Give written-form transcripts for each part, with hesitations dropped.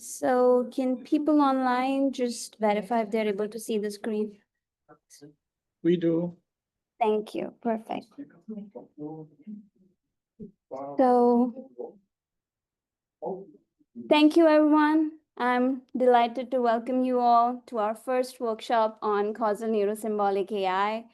So can people online just verify if they're able to see the screen? We do. Thank you. Perfect. So thank you, everyone. I'm delighted to welcome you all to our first workshop on causal neuro-symbolic AI.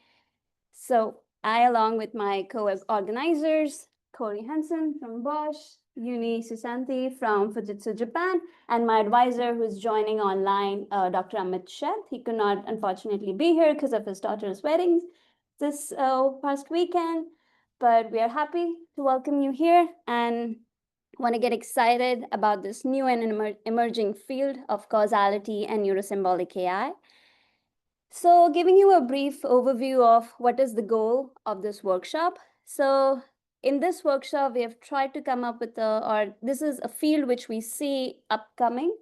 So I, along with my co-organizers, Corey Hansen from Bosch, Yuni Susanthi from Fujitsu Japan, and my advisor who's joining online, Dr. Amit Sheth. He could not, unfortunately, be here because of his daughter's wedding this past weekend, but we are happy to welcome you here and want to get excited about this new and emerging field of causality and neuro-symbolic AI. So giving you a brief overview of what is the goal of this workshop. So in this workshop, we have tried to come up with this is a field which we see upcoming,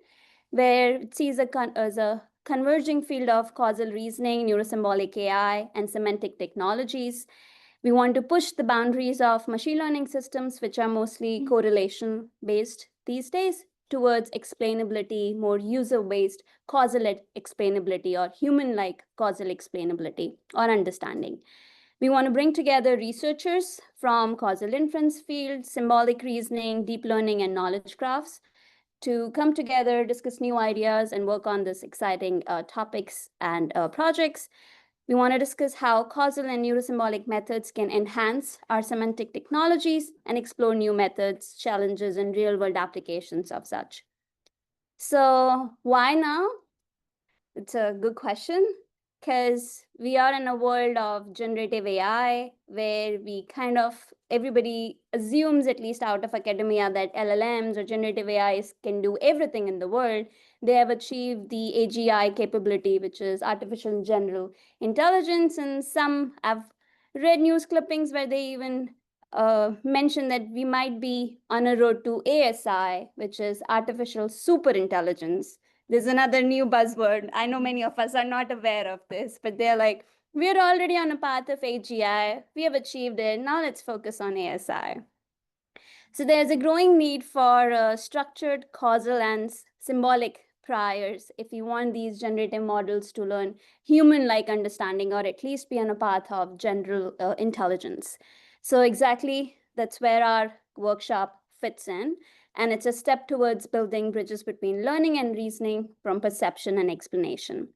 where it sees as a converging field of causal reasoning, neurosymbolic AI, and semantic technologies. We want to push the boundaries of machine learning systems, which are mostly correlation-based these days, towards explainability, more user-based causal explainability or human-like causal explainability or understanding. We want to bring together researchers from causal inference fields, symbolic reasoning, deep learning, and knowledge graphs to come together, discuss new ideas, and work on this exciting topics and projects. We want to discuss how causal and neurosymbolic methods can enhance our semantic technologies and explore new methods, challenges, and real-world applications of such. So why now? It's a good question, because we are in a world of generative AI where everybody assumes, at least out of academia, that LLMs or generative AIs can do everything in the world. They have achieved the AGI capability, which is artificial general intelligence. And some have read news clippings where they even mention that we might be on a road to ASI, which is artificial superintelligence. There's another new buzzword. I know many of us are not aware of this, but they're like, we're already on a path of AGI. We have achieved it. Now let's focus on ASI. So there's a growing need for structured, causal, and symbolic priors if you want these generative models to learn human-like understanding or at least be on a path of general intelligence. So exactly, that's where our workshop fits in. And it's a step towards building bridges between learning and reasoning from perception and explanation.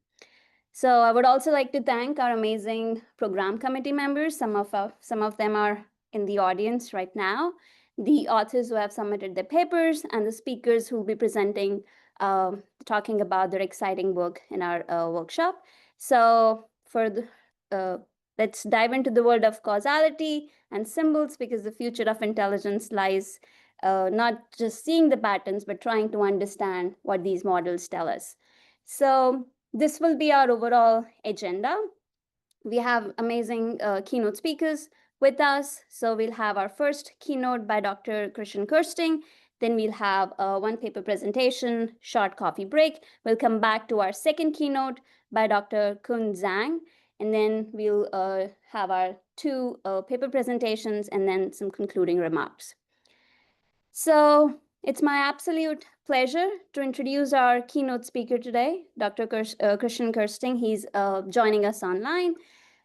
So I would also like to thank our amazing program committee members. Some of them are in the audience right now, the authors who have submitted their papers, and the speakers who will be presenting, talking about their exciting work in our workshop. So let's dive into the world of causality and symbols, because the future of intelligence lies not just seeing the patterns, but trying to understand what these models tell us. So this will be our overall agenda. We have amazing keynote speakers with us. So we'll have our first keynote by Dr. Kersting. Then we'll have one paper presentation, short coffee break. We'll come back to our second keynote by Dr. Kun Zhang. And then we'll have our two paper presentations and then some concluding remarks. So it's my absolute pleasure to introduce our keynote speaker today, Dr. Kristian Kersting. He's joining us online.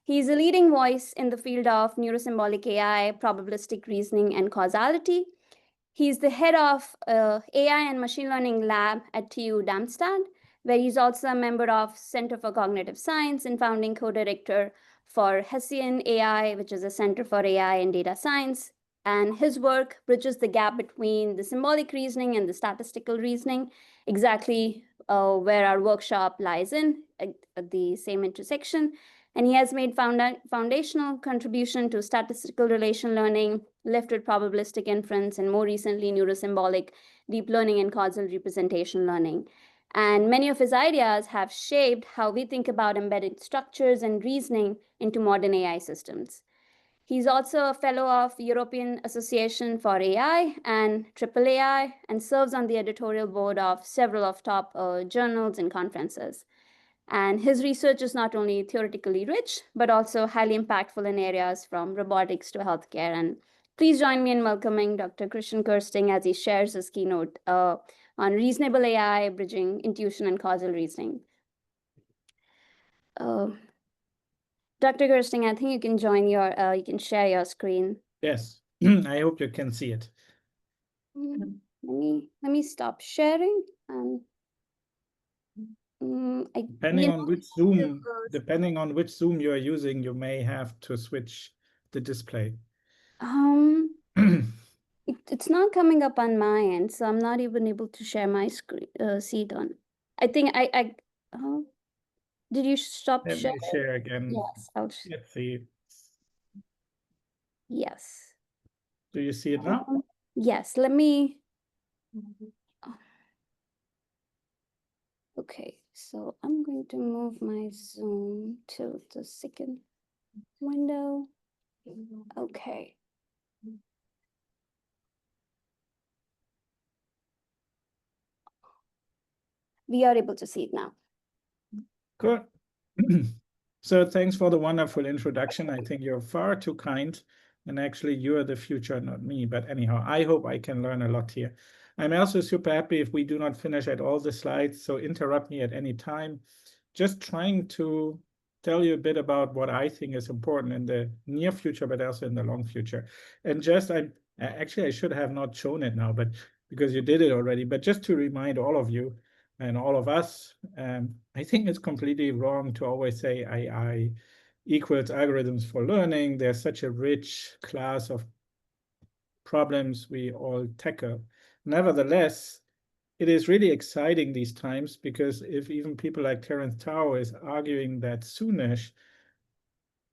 He's a leading voice in the field of neurosymbolic AI, probabilistic reasoning, and causality. He's the head of AI and machine learning lab at TU Darmstadt, where he's also a member of Center for Cognitive Science and founding co-director for Hessian AI, which is a center for AI and data science. And his work bridges the gap between the symbolic reasoning and the statistical reasoning, exactly where our workshop lies in, at the same intersection. And he has made foundational contribution to statistical relation learning, lifted probabilistic inference, and more recently, neurosymbolic deep learning and causal representation learning. And many of his ideas have shaped how we think about embedded structures and reasoning into modern AI systems. He's also a fellow of the European Association for AI and AAAI, and serves on the editorial board of several of top journals and conferences. And his research is not only theoretically rich, but also highly impactful in areas from robotics to healthcare and Please join me in welcoming Dr. Kristian Kersting as he shares his keynote on reasonable AI, bridging intuition and causal reasoning. Dr. Kersting, I think you can join you can share your screen. Yes, I hope you can see it. Let me stop sharing. Depending on which Zoom you are using, you may have to switch the display. It's not coming up on my end, so I'm not even able to share my screen seat on. I think did you stop Let sharing? me share again. Yes, Let's see. Yes. Do you see it now? Yes, let me. Okay, so I'm going to move my Zoom to the second window. Okay. We are able to see it now. Good. So thanks for the wonderful introduction. I think you're far too kind. And actually, you're the future, not me. But anyhow, I hope I can learn a lot here. I'm also super happy if we do not finish at all the slides. So interrupt me at any time. Just trying to tell you a bit about what I think is important in the near future, but also in the long future. And just, I should have not shown it now, but because you did it already. But just to remind all of you, and all of us, I think it's completely wrong to always say AI equals algorithms for learning. There's such a rich class of problems we all tackle. Nevertheless, it is really exciting these times, because if even people like Terence Tao is arguing that soonish,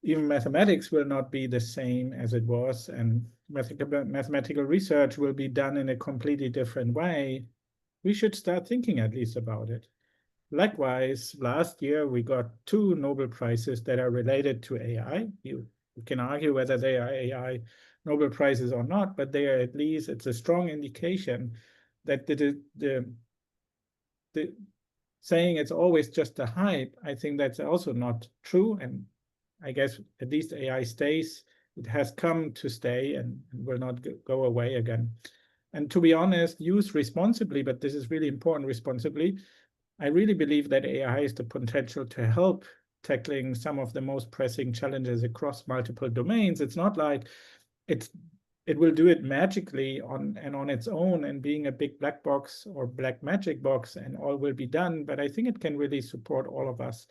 even mathematics will not be the same as it was, and mathematical research will be done in a completely different way, we should start thinking at least about it. Likewise, last year we got 2 Nobel Prizes that are related to AI. You can argue whether they are AI Nobel Prizes or not, but they are at least, it's a strong indication that the saying it's always just a hype, I think that's also not true. And I guess at least AI stays. It has come to stay and will not go away again. And to be honest, use responsibly, but this is really important, responsibly. I really believe that AI has the potential to help tackling some of the most pressing challenges across multiple domains. It's not like it will do it magically on its own and being a big black box or black magic box and all will be done. But I think it can really support all of us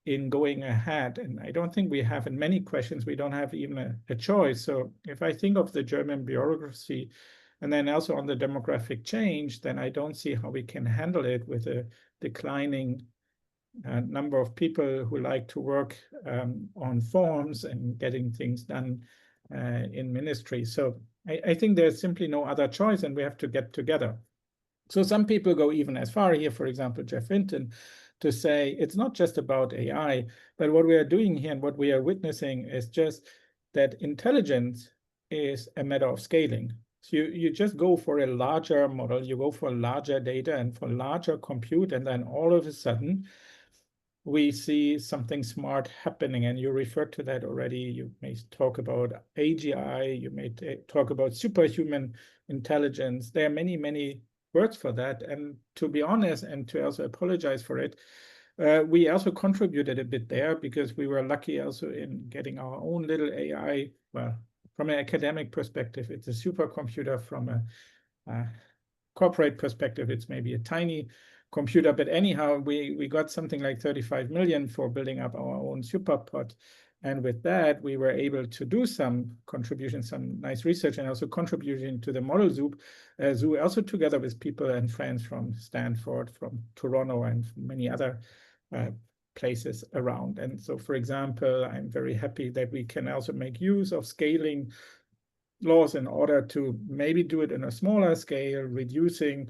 in going ahead. And I don't think we have, in many questions, we don't have even a choice. So if I think of the German bureaucracy and then also on the demographic change, then I don't see how we can handle it with a declining number of people who like to work on forms and getting things done in ministry. So I think there's simply no other choice, and we have to get together. So some people go even as far here, for example, Jeff Hinton, to say it's not just about AI, but what we are doing here and what we are witnessing is just that intelligence is a matter of scaling. So you just go for a larger model, you go for larger data and for larger compute, and then all of a sudden we see something smart happening. And you referred to that already. You may talk about AGI, you may talk about superhuman intelligence. There are many, many words for that. And to be honest, and to also apologize for it, we also contributed a bit there, because we were lucky also in getting our own little AI. Well, from an academic perspective, it's a supercomputer. From a corporate perspective, it's maybe a tiny computer. But anyhow, we got something like 35 million for building up our own superpod. And with that, we were able to do some contribution, some nice research, and also contributing to the model zoo, also together with people and friends from Stanford, from Toronto, and many other places around. And so, for example, I'm very happy that we can also make use of scaling laws in order to maybe do it in a smaller scale, reducing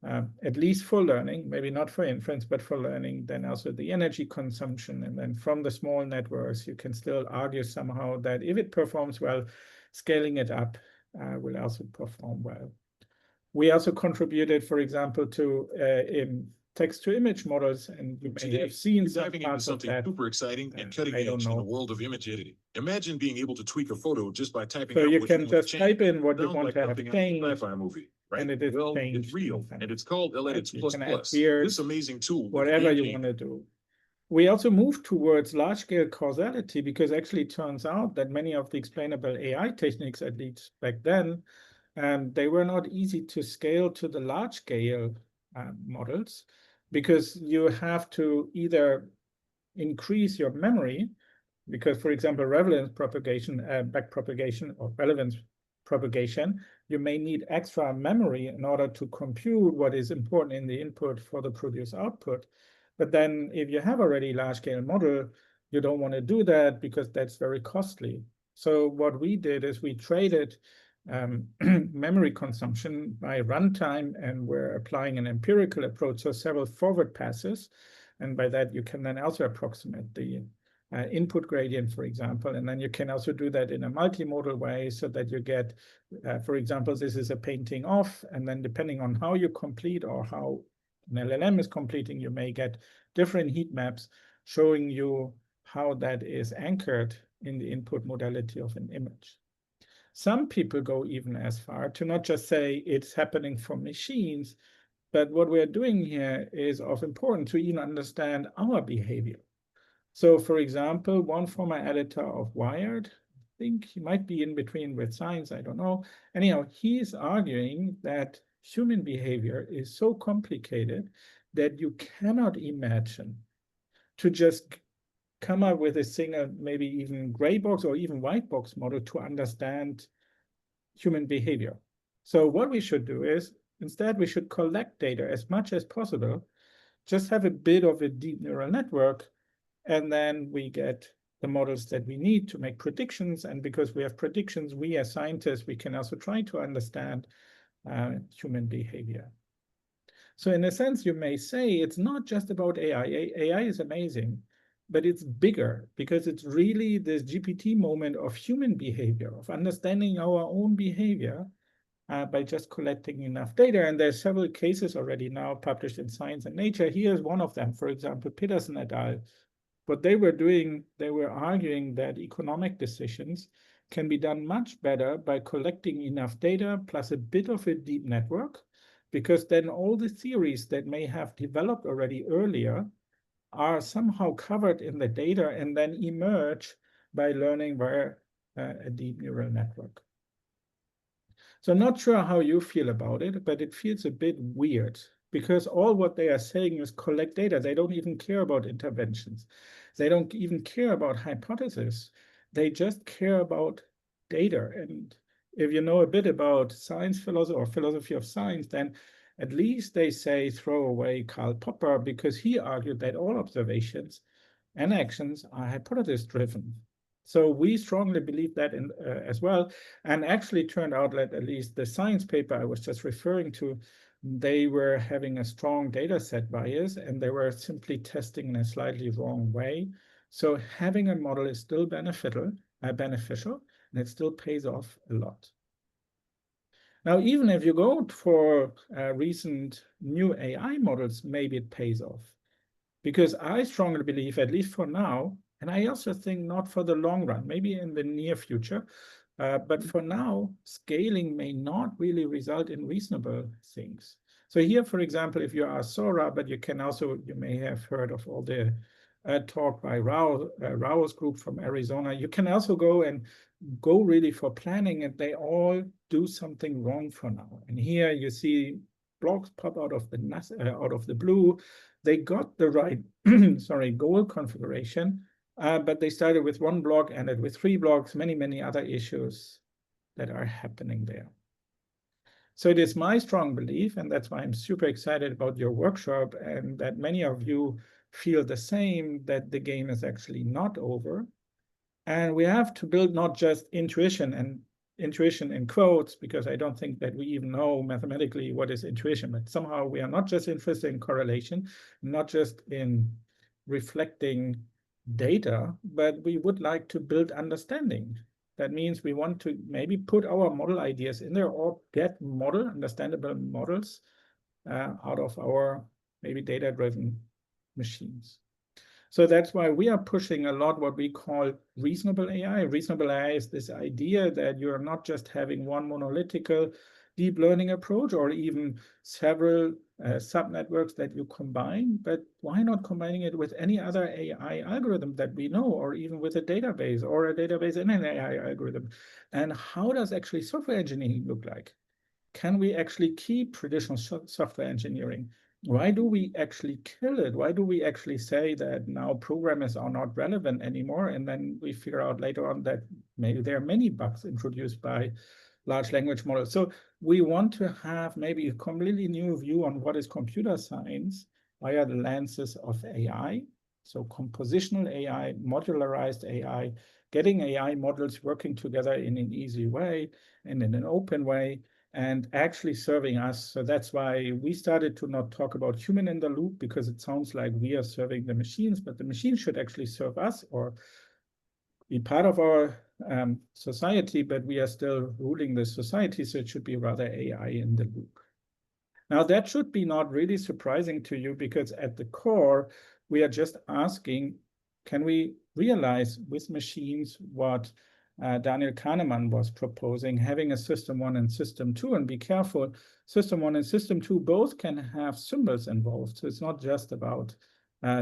at least for learning, maybe not for inference, but for learning, then also the energy consumption. And then from the small networks, you can still argue somehow that if it performs well, scaling it up will also perform well. We also contributed, for example, to text-to-image models, and you may have seen some diving into parts of something that. super exciting and cutting I don't edge in the know. world of image editing. Imagine being able to tweak a photo just by typing So out you what can you want to just change. type in what you Sounds want like to have something out of a changed, sci-fi movie, right? and it is Well, changed. it's real, and it's called LLMs++. You can add beards, This amazing tool, whatever you want to do. We also moved towards large-scale causality because actually it turns out that many of the explainable AI techniques, at least back then, they were not easy to scale to the large-scale models, because you have to either increase your memory, because, for example, relevance propagation, backpropagation, or relevance propagation, you may need extra memory in order to compute what is important in the input for the produced output. But then if you have already large-scale model, you don't want to do that because that's very costly. So what we did is we traded memory consumption by runtime, and we're applying an empirical approach, so several forward passes. And by that, you can then also approximate the input gradient, for example. And then you can also do that in a multimodal way so that you get, for example, this is a painting off, and then depending on how you complete or how an LLM is completing, you may get different heat maps showing you how that is anchored in the input modality of an image. Some people go even as far to not just say it's happening for machines, but what we're doing here is of importance to even understand our behavior. So, for example, one former editor of Wired, I think he might be in between with Science, I don't know. Anyhow, he is arguing that human behavior is so complicated that you cannot imagine to just come up with a single, maybe even gray box or even white box model to understand human behavior. So what we should do is, instead, we should collect data as much as possible, just have a bit of a deep neural network, and then we get the models that we need to make predictions. And because we have predictions, we as scientists, we can also try to understand human behavior. So in a sense, you may say it's not just about AI. AI is amazing, but it's bigger because it's really this GPT moment of human behavior, of understanding our own behavior by just collecting enough data. And there's several cases already now published in Science and Nature. Here's one of them, for example, Peterson et al. What they were doing, they were arguing that economic decisions can be done much better by collecting enough data plus a bit of a deep network, because then all the theories that may have developed already earlier are somehow covered in the data and then emerge by learning via a deep neural network. So I'm not sure how you feel about it, but it feels a bit weird because all what they are saying is collect data. They don't even care about interventions. They don't even care about hypotheses. They just care about data. And if you know a bit about science philosophy or philosophy of science, then at least they say throw away Karl Popper, because he argued that all observations and actions are hypothesis-driven. So we strongly believe that as well. And actually turned out that at least the science paper I was just referring to, they were having a strong data set bias, and they were simply testing in a slightly wrong way. So having a model is still beneficial, and it still pays off a lot. Now, even if you go for recent new AI models, maybe it pays off. Because I strongly believe, at least for now, and I also think not for the long run, maybe in the near future, but for now, scaling may not really result in reasonable things. So here, for example, if you are Sora, but you can also, you may have heard of all the talk by Rao's group from Arizona. You can also go really for planning, and they all do something wrong for now. And here you see blocks pop out of the blue. They got the right goal configuration, but they started with one block, ended with 3 blocks, many other issues that are happening there. So it is my strong belief, and that's why I'm super excited about your workshop, and that many of you feel the same, that the game is actually not over. And we have to build not just intuition in quotes, because I don't think that we even know mathematically what is intuition, but somehow we are not just interested in correlation, not just in reflecting data, but we would like to build understanding. That means we want to maybe put our model ideas in there or get understandable models out of our maybe data-driven machines. So that's why we are pushing a lot what we call reasonable AI. Reasonable AI is this idea that you're not just having one monolithical deep learning approach or even several subnetworks that you combine, but why not combining it with any other AI algorithm that we know, or even with a database or a database in an AI algorithm? And how does actually software engineering look like? Can we actually keep traditional software engineering? Why do we actually kill it? Why do we actually say that now programmers are not relevant anymore? And then we figure out later on that maybe there are many bugs introduced by large language models. So we want to have maybe a completely new view on what is computer science via the lenses of AI. So compositional AI, modularized AI, getting AI models working together in an easy way and in an open way, and actually serving us. So that's why we started to not talk about human in the loop, because it sounds like we are serving the machines, but the machines should actually serve us or be part of our society, but we are still ruling the society. So it should be rather AI in the loop. Now that should be not really surprising to you, because at the core, we are just asking, can we realize with machines what Daniel Kahneman was proposing, having a system 1 and system 2, and be careful, system 1 and system 2 both can have symbols involved. So it's not just about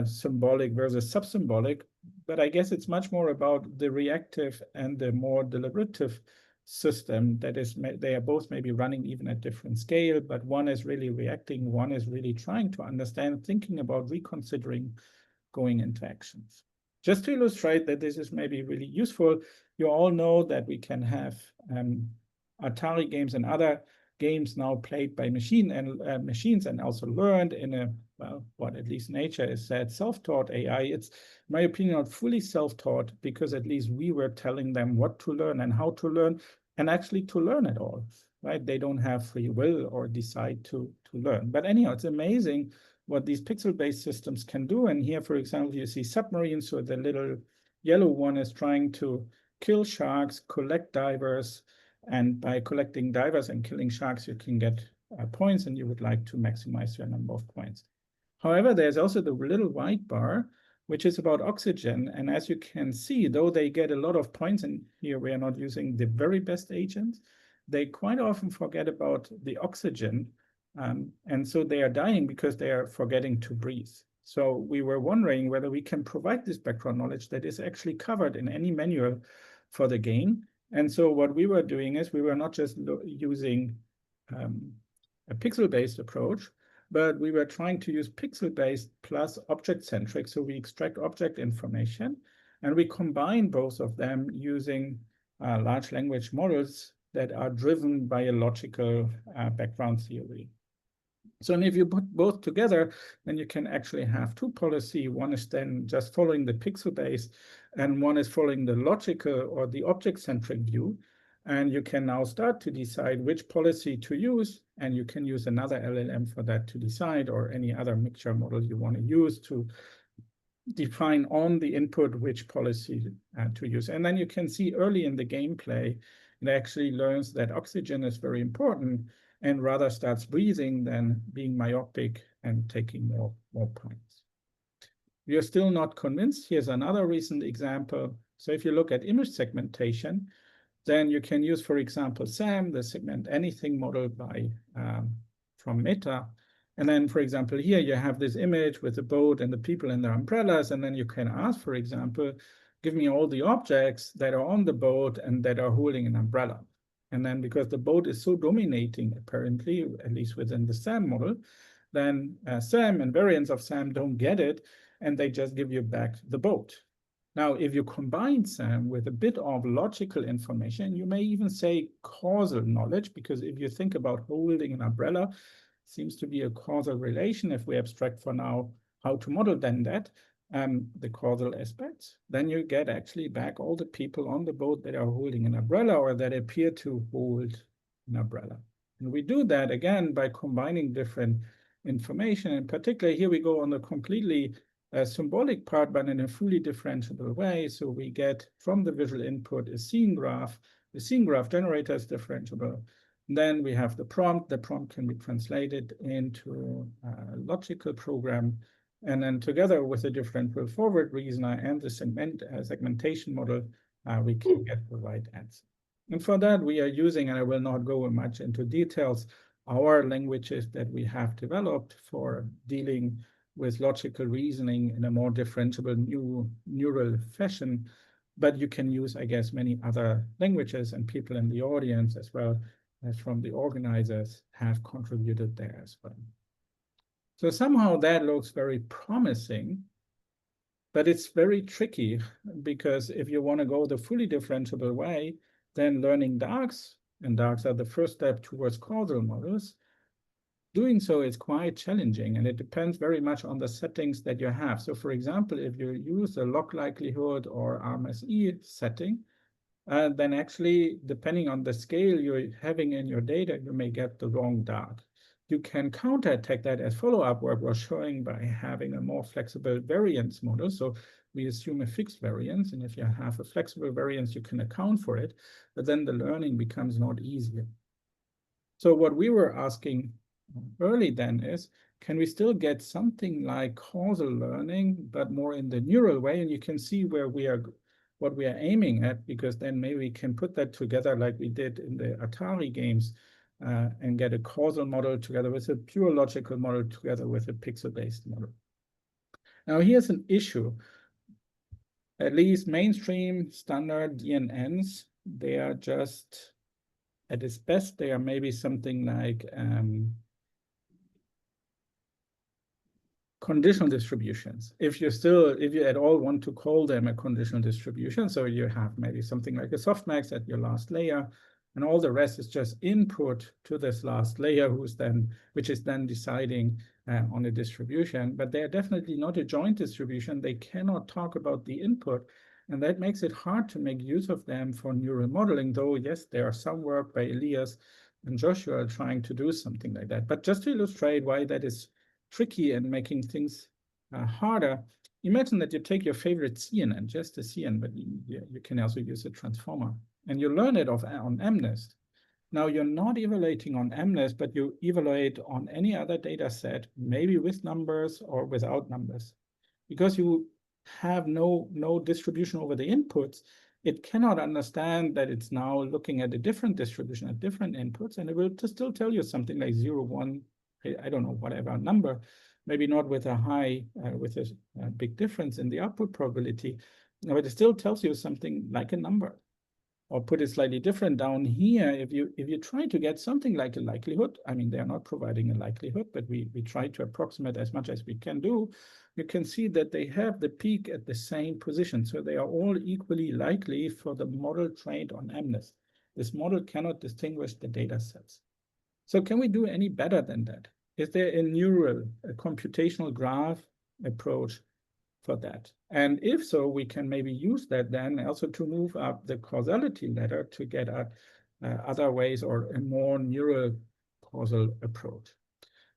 symbolic versus sub-symbolic, but I guess it's much more about the reactive and the more deliberative system that is, they are both maybe running even at different scale, but one is really reacting, one is really trying to understand, thinking about reconsidering going into actions. Just to illustrate that this is maybe really useful, you all know that we can have Atari games and other games now played by machines and also learned in a, well, what at least nature has said, self-taught AI. It's, in my opinion, not fully self-taught, because at least we were telling them what to learn and how to learn, and actually to learn it all, right? They don't have free will or decide to learn. But anyhow, it's amazing what these pixel-based systems can do. And here, for example, you see submarines. So the little yellow one is trying to kill sharks, collect divers, and by collecting divers and killing sharks, you can get points, and you would like to maximize your number of points. However, there's also the little white bar, which is about oxygen. And as you can see, though they get a lot of points, and here we are not using the very best agents, they quite often forget about the oxygen. And so they are dying because they are forgetting to breathe. So we were wondering whether we can provide this background knowledge that is actually covered in any manual for the game. And so what we were doing is we were not just using a pixel-based approach, but we were trying to use pixel-based plus object-centric. So we extract object information, and we combine both of them using large language models that are driven by a logical background theory. So and if you put both together, then you can actually have two policies. One is then just following the pixel-based, and one is following the logical or the object-centric view. And you can now start to decide which policy to use, and you can use another LLM for that to decide, or any other mixture model you want to use to define on the input which policy to use. And then you can see early in the gameplay, it actually learns that oxygen is very important, and rather starts breathing than being myopic and taking more points. We are still not convinced. Here's another recent example. So if you look at image segmentation, then you can use, for example, SAM, the segment anything model by from Meta. And then, for example, here you have this image with the boat and the people and their umbrellas. And then you can ask, for example, give me all the objects that are on the boat and that are holding an umbrella. And then because the boat is so dominating, apparently, at least within the SAM model, then SAM and variants of SAM don't get it, and they just give you back the boat. Now, if you combine SAM with a bit of logical information, you may even say causal knowledge, because if you think about holding an umbrella, it seems to be a causal relation. If we abstract for now how to model then that, the causal aspects, then you get actually back all the people on the boat that are holding an umbrella or that appear to hold an umbrella. And we do that again by combining different information. In particular, here we go on the completely symbolic part, but in a fully differentiable way. So we get from the visual input a scene graph. The scene graph generator is differentiable. Then we have the prompt. The prompt can be translated into a logical program. And then together with the differentiable forward reasoner and the segmentation model, we can get the right answer. And for that, we are using, and I will not go much into details, our languages that we have developed for dealing with logical reasoning in a more differentiable neural fashion. But you can use, I guess, many other languages, and people in the audience as well as from the organizers have contributed there as well. So somehow that looks very promising, but it's very tricky, because if you want to go the fully differentiable way, then learning darks, and darks are the first step towards causal models, doing so is quite challenging, and it depends very much on the settings that you have. So for example, if you use a log likelihood or RMSE setting, then actually, depending on the scale you're having in your data, you may get the wrong dark. You can counterattack that, as follow-up work was showing, by having a more flexible variance model. So we assume a fixed variance, and if you have a flexible variance, you can account for it, but then the learning becomes not easier. So what we were asking early then is, can we still get something like causal learning, but more in the neural way? And you can see where we are, what we are aiming at, because then maybe we can put that together like we did in the Atari games, and get a causal model together with a pure logical model together with a pixel-based model. Now here's an issue. At least mainstream standard DNNs, they are just, at its best, they are maybe something like conditional distributions. If you at all want to call them a conditional distribution, so you have maybe something like a softmax at your last layer, and all the rest is just input to this last layer, which is then deciding on a distribution. But they are definitely not a joint distribution. They cannot talk about the input, and that makes it hard to make use of them for neural modeling. Though yes, there are some work by Elias and Joshua trying to do something like that. But just to illustrate why that is tricky and making things harder, imagine that you take your favorite CNN, just a CNN, but you can also use a transformer, and you learn it on MNIST. Now you're not evaluating on MNIST, but you evaluate on any other data set, maybe with numbers or without numbers. Because you have no distribution over the inputs, it cannot understand that it's now looking at a different distribution at different inputs, and it will still tell you something like 0, 1, I don't know, whatever number, maybe not with a high, with a big difference in the output probability, but it still tells you something like a number. Or put it slightly different down here, if you try to get something like a likelihood, I mean, they're not providing a likelihood, but we try to approximate as much as we can do, you can see that they have the peak at the same position. So they are all equally likely for the model trained on MNIST. This model cannot distinguish the data sets. So can we do any better than that? Is there a computational graph approach for that? And if so, we can maybe use that then also to move up the causality ladder to get at other ways, or a more neural causal approach.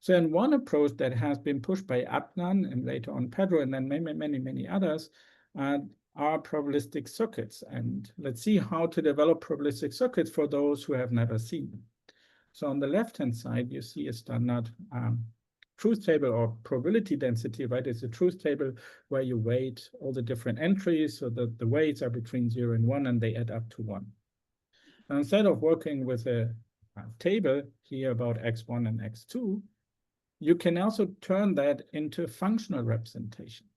So in one approach that has been pushed by Adnan and later on Pedro, and then many others, are probabilistic circuits. And let's see how to develop probabilistic circuits for those who have never seen them. So on the left-hand side, you see a standard truth table or probability density, right? It's a truth table where you weight all the different entries so that the weights are between 0 and 1, and they add up to 1. Now, instead of working with a table here about x1 and x2, you can also turn that into functional representation.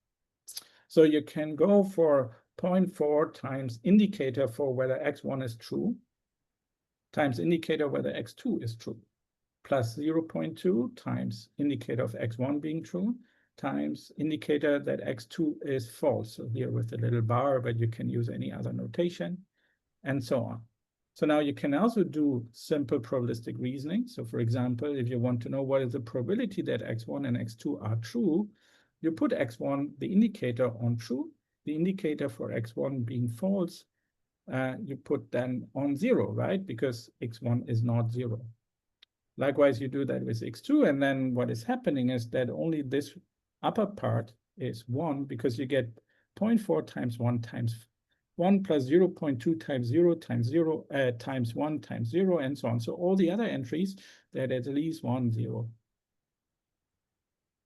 So you can go for 0.4 times indicator for whether x1 is true, times indicator whether x2 is true, plus 0.2 times indicator of x1 being true, times indicator that x2 is false. So here with a little bar, but you can use any other notation, and so on. So now you can also do simple probabilistic reasoning. So for example, if you want to know what is the probability that x1 and x2 are true, you put x1, the indicator, on true, the indicator for x1 being false, you put then on 0, right? Because x1 is not 0. Likewise, you do that with x2, and then what is happening is that only this upper part is 1, because you get 0.4 times 1 times 1 plus 0.2 times 0 times 0 times 1 times 0, and so on. So all the other entries, that at least 1, 0.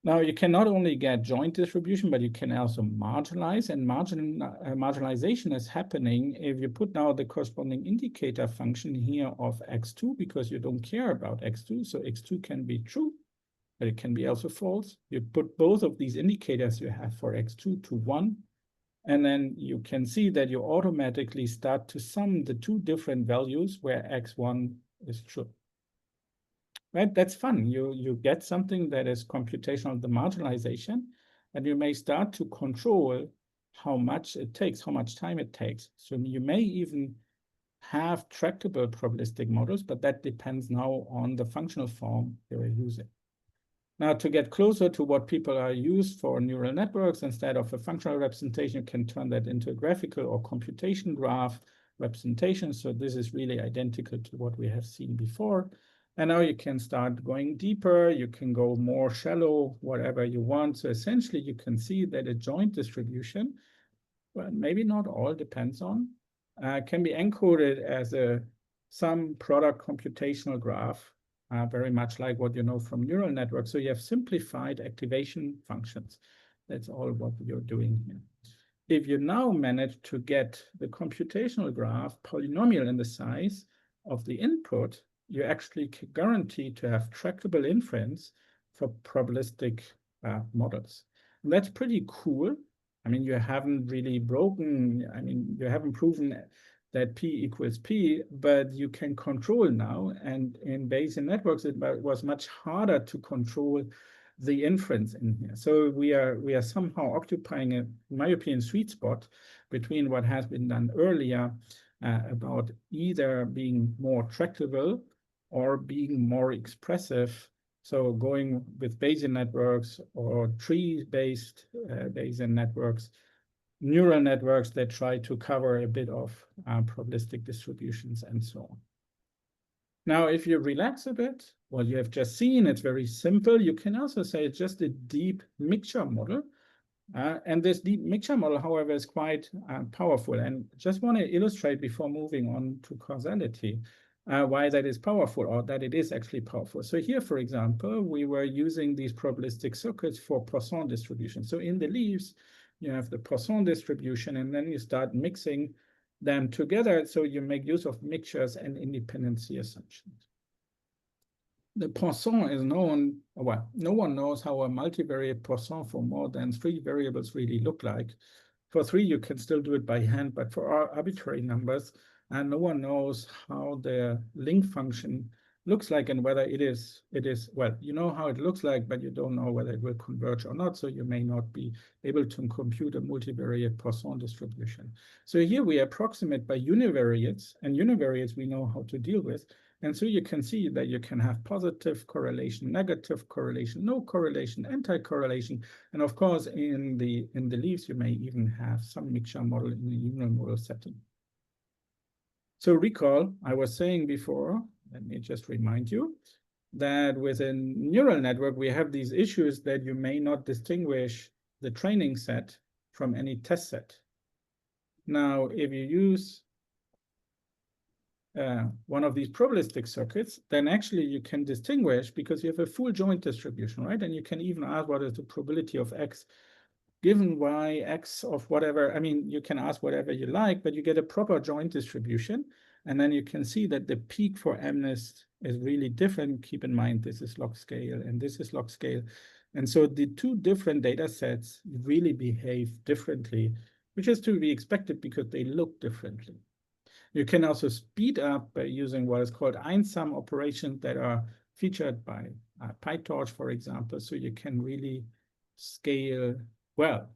Now you can not only get joint distribution, but you can also marginalize, and marginalization is happening if you put now the corresponding indicator function here of x2, because you don't care about x2. So x2 can be true, but it can be also false. You put both of these indicators you have for x2 to 1, and then you can see that you automatically start to sum the two different values where x1 is true. Right, that's fun. You get something that is computational, the marginalization, and you may start to control how much it takes, how much time it takes. So you may even have tractable probabilistic models, but that depends now on the functional form you're using. Now, to get closer to what people are used for neural networks, instead of a functional representation, you can turn that into a graphical or computation graph representation. So this is really identical to what we have seen before. And now you can start going deeper. You can go more shallow, whatever you want. So essentially, you can see that a joint distribution, well, maybe not all, depends on, can be encoded as a sum product computational graph, very much like what you know from neural networks. So you have simplified activation functions. That's all what you're doing here. If you now manage to get the computational graph polynomial in the size of the input, you actually guarantee to have tractable inference for probabilistic models. And that's pretty cool. I mean, you haven't really broken, I mean, you haven't proven that P equals P, but you can control now. And in Bayesian networks, it was much harder to control the inference in here. So we are somehow occupying a, in my opinion, sweet spot between what has been done earlier about either being more tractable or being more expressive. So going with Bayesian networks or tree-based Bayesian networks, neural networks that try to cover a bit of probabilistic distributions and so on. Now, if you relax a bit, well, you have just seen it's very simple. You can also say it's just a deep mixture model. And this deep mixture model, however, is quite powerful. And just want to illustrate before moving on to causality, why that is powerful, or that it is actually powerful. So here, for example, we were using these probabilistic circuits for Poisson distribution. So in the leaves, you have the Poisson distribution, and then you start mixing them together. So you make use of mixtures and independency assumptions. The Poisson is known, well, no one knows how a multivariate Poisson for more than 3 variables really look like. For 3, you can still do it by hand, but for our arbitrary numbers, and no one knows how the link function looks like and whether it is, well, you know how it looks like, but you don't know whether it will converge or not. So you may not be able to compute a multivariate Poisson distribution. So here we approximate by univariates, and univariates we know how to deal with. And so you can see that you can have positive correlation, negative correlation, no correlation, anti-correlation. And of course, in the leaves, you may even have some mixture model in a unimodal setting. So recall, I was saying before, let me just remind you, that with a neural network, we have these issues that you may not distinguish the training set from any test set. Now, if you use one of these probabilistic circuits, then actually you can distinguish because you have a full joint distribution, right? And you can even ask what is the probability of X given Y, X of whatever. I mean, you can ask whatever you like, but you get a proper joint distribution. And then you can see that the peak for MNIST is really different. Keep in mind, this is log scale and this is log scale. And so the two different data sets really behave differently, which is to be expected because they look differently. You can also speed up by using what is called einsum operations that are featured by PyTorch, for example. So you can really scale well.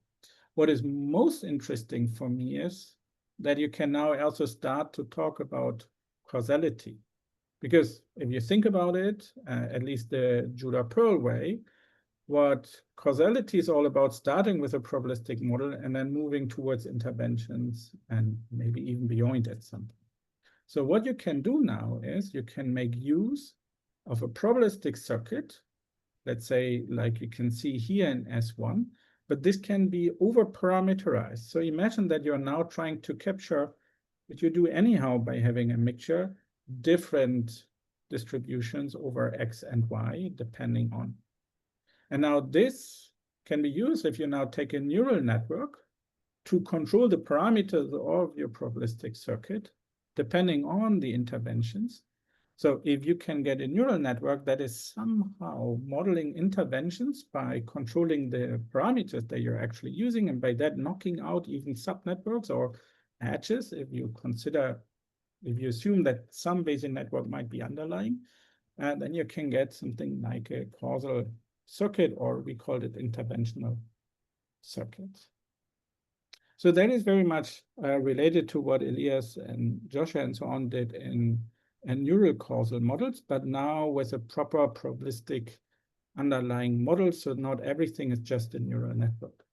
What is most interesting for me is that you can now also start to talk about causality. Because if you think about it, at least the Judah-Pearl way, what causality is all about, starting with a probabilistic model and then moving towards interventions and maybe even beyond at some point. So what you can do now is you can make use of a probabilistic circuit, let's say like you can see here in S1, but this can be over-parameterized. So imagine that you're now trying to capture, which you do anyhow by having a mixture, different distributions over X and Y, depending on. And now this can be used if you now take a neural network to control the parameters of your probabilistic circuit, depending on the interventions. So if you can get a neural network that is somehow modeling interventions by controlling the parameters that you're actually using, and by that knocking out even subnetworks or edges, if you assume that some Bayesian network might be underlying, then you can get something like a causal circuit, or we call it interventional circuits. So that is very much related to what Elias and Joshua and so on did in neural causal models, but now with a proper probabilistic underlying model, so not everything is just a neural network.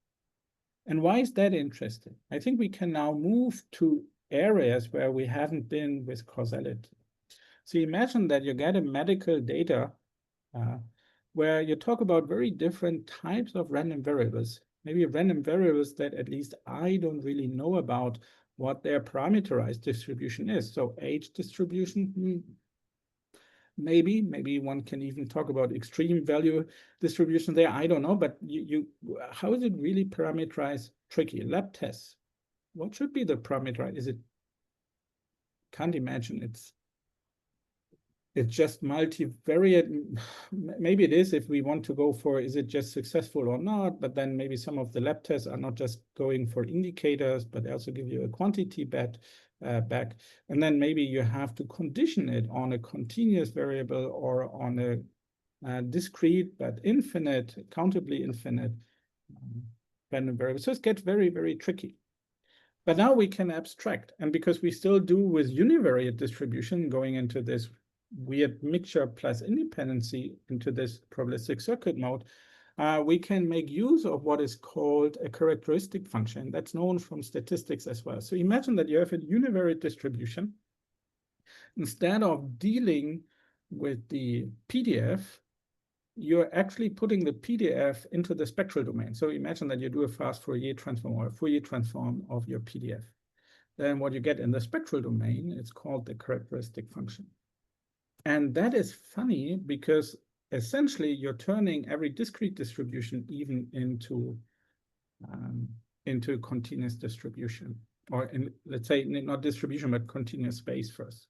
And why is that interesting? I think we can now move to areas where we haven't been with causality. So imagine that you get a medical data where you talk about very different types of random variables, maybe random variables that at least I don't really know about what their parameterized distribution is. So age distribution, maybe one can even talk about extreme value distribution there. I don't know, but how is it really parameterized? Tricky. Lab tests. What should be the parameter? Is it? Can't imagine it's just multivariate. Maybe it is if we want to go for, is it just successful or not? But then maybe some of the lab tests are not just going for indicators, but they also give you a quantity back. And then maybe you have to condition it on a continuous variable or on a discrete but infinite, countably infinite random variable. So it gets very, very tricky. But now we can abstract. And because we still do with univariate distribution going into this weird mixture plus independency into this probabilistic circuit mode, we can make use of what is called a characteristic function that's known from statistics as well. So imagine that you have a univariate distribution. Instead of dealing with the PDF, you're actually putting the PDF into the spectral domain. So imagine that you do a fast Fourier transform or a Fourier transform of your PDF. Then what you get in the spectral domain, it's called the characteristic function. And that is funny because essentially you're turning every discrete distribution even into continuous distribution, or let's say not distribution, but continuous space first.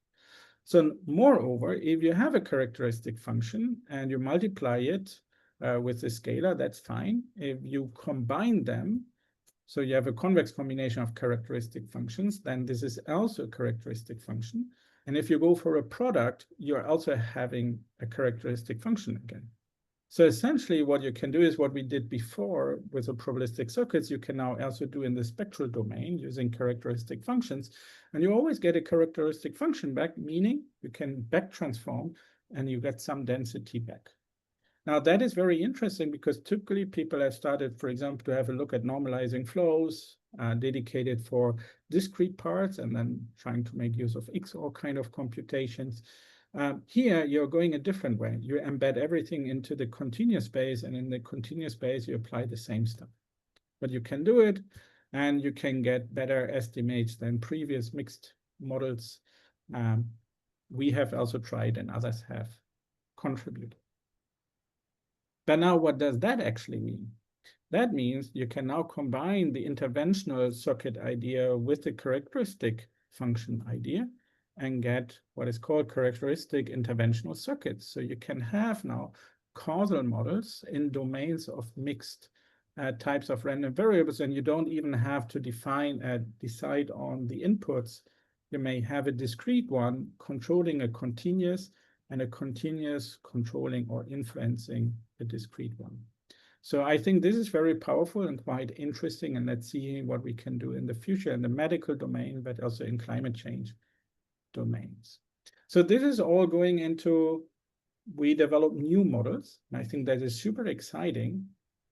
So moreover, if you have a characteristic function and you multiply it with a scalar, that's fine. If you combine them, so you have a convex combination of characteristic functions, then this is also a characteristic function. And if you go for a product, you're also having a characteristic function again. So essentially what you can do is what we did before with the probabilistic circuits, you can now also do in the spectral domain using characteristic functions. And you always get a characteristic function back, meaning you can back transform and you get some density back. Now that is very interesting because typically people have started, for example, to have a look at normalizing flows dedicated for discrete parts and then trying to make use of XOR kind of computations. Here, you're going a different way. You embed everything into the continuous space, and in the continuous space, you apply the same stuff. But you can do it, and you can get better estimates than previous mixed models. We have also tried, and others have contributed. But now, what does that actually mean? That means you can now combine the interventional circuit idea with the characteristic function idea and get what is called characteristic interventional circuits. So you can have now causal models in domains of mixed types of random variables, and you don't even have to decide on the inputs. You may have a discrete one controlling a continuous and a continuous controlling or influencing a discrete one. So I think this is very powerful and quite interesting, and let's see what we can do in the future in the medical domain, but also in climate change domains. So this is all going into, we develop new models, and I think that is super exciting,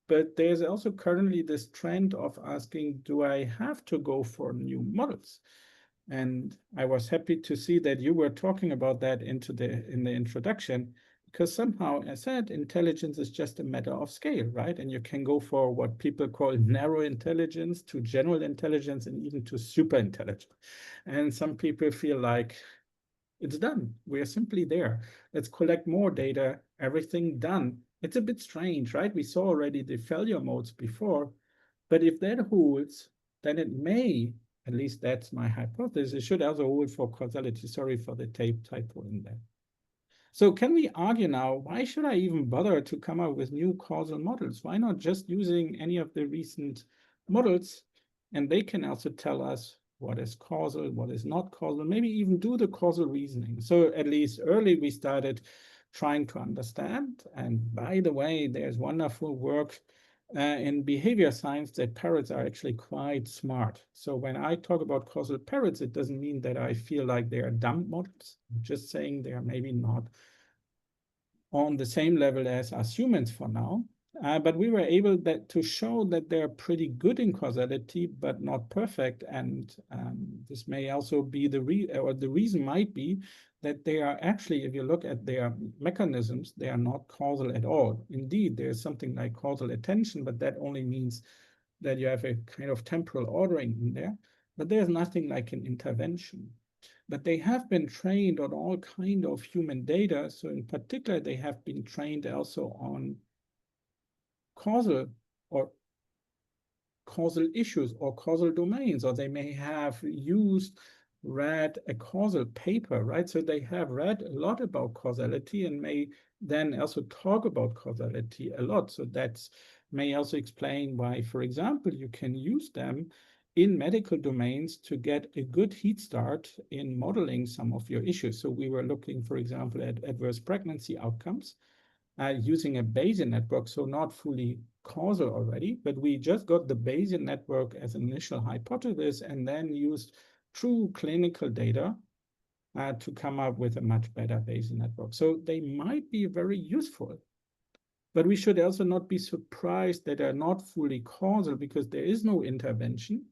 but there's also currently this trend of asking, do I have to go for new models? And I was happy to see that you were talking about that in the introduction, because somehow, as I said, intelligence is just a matter of scale, right? And you can go for what people call narrow intelligence to general intelligence and even to super intelligence. And some people feel like it's done. We are simply there. Let's collect more data, everything done. It's a bit strange, right? We saw already the failure modes before, but if that holds, then it may, at least that's my hypothesis, it should also hold for causality. Sorry for the typo in there. So can we argue now, why should I even bother to come up with new causal models? Why not just using any of the recent models? And they can also tell us what is causal, what is not causal, maybe even do the causal reasoning. So at least early we started trying to understand. And by the way, there's wonderful work in behavior science that parrots are actually quite smart. So when I talk about causal parrots, it doesn't mean that I feel like they are dumb models. I'm just saying they are maybe not on the same level as us humans for now. But we were able to show that they're pretty good in causality, but not perfect. And this may also be the reason might be that they are actually, if you look at their mechanisms, they are not causal at all. Indeed, there's something like causal attention, but that only means that you have a kind of temporal ordering in there. But there's nothing like an intervention. But they have been trained on all kind of human data. So in particular, they have been trained also on causal or causal issues or causal domains, or they may have read a causal paper, right? So they have read a lot about causality and may then also talk about causality a lot. So that may also explain why, for example, you can use them in medical domains to get a good head start in modeling some of your issues. So we were looking, for example, at adverse pregnancy outcomes using a Bayesian network, so not fully causal already, but we just got the Bayesian network as an initial hypothesis and then used true clinical data to come up with a much better Bayesian network. So they might be very useful, but we should also not be surprised that they're not fully causal because there is no intervention.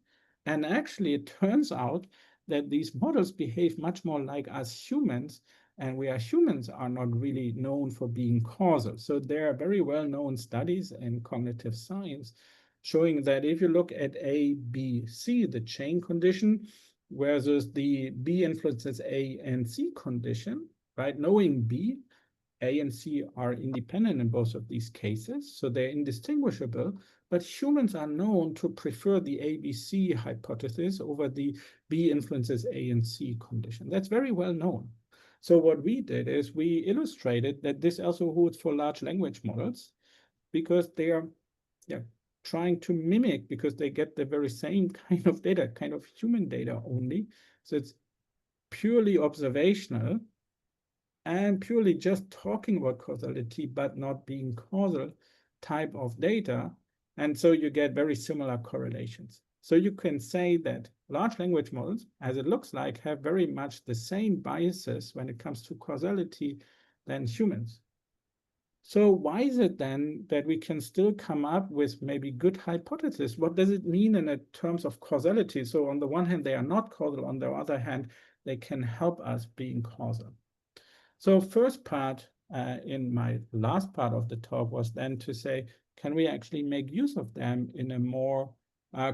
And actually, it turns out that these models behave much more like us humans, and we as humans are not really known for being causal. So there are very well-known studies in cognitive science showing that if you look at A, B, C, the chain condition, versus the B influences A and C condition, right? Knowing B, A and C are independent in both of these cases, so they're indistinguishable, but humans are known to prefer the ABC hypothesis over the B influences A and C condition. That's very well known. So what we did is we illustrated that this also holds for large language models because they are trying to mimic, because they get the very same kind of data, kind of human data only. So it's purely observational and purely just talking about causality, but not being causal type of data. And so you get very similar correlations. So you can say that large language models, as it looks like, have very much the same biases when it comes to causality than humans. So why is it then that we can still come up with maybe good hypotheses? What does it mean in terms of causality? So on the one hand, they are not causal. On the other hand, they can help us being causal. So first part in my last part of the talk was then to say, can we actually make use of them in a more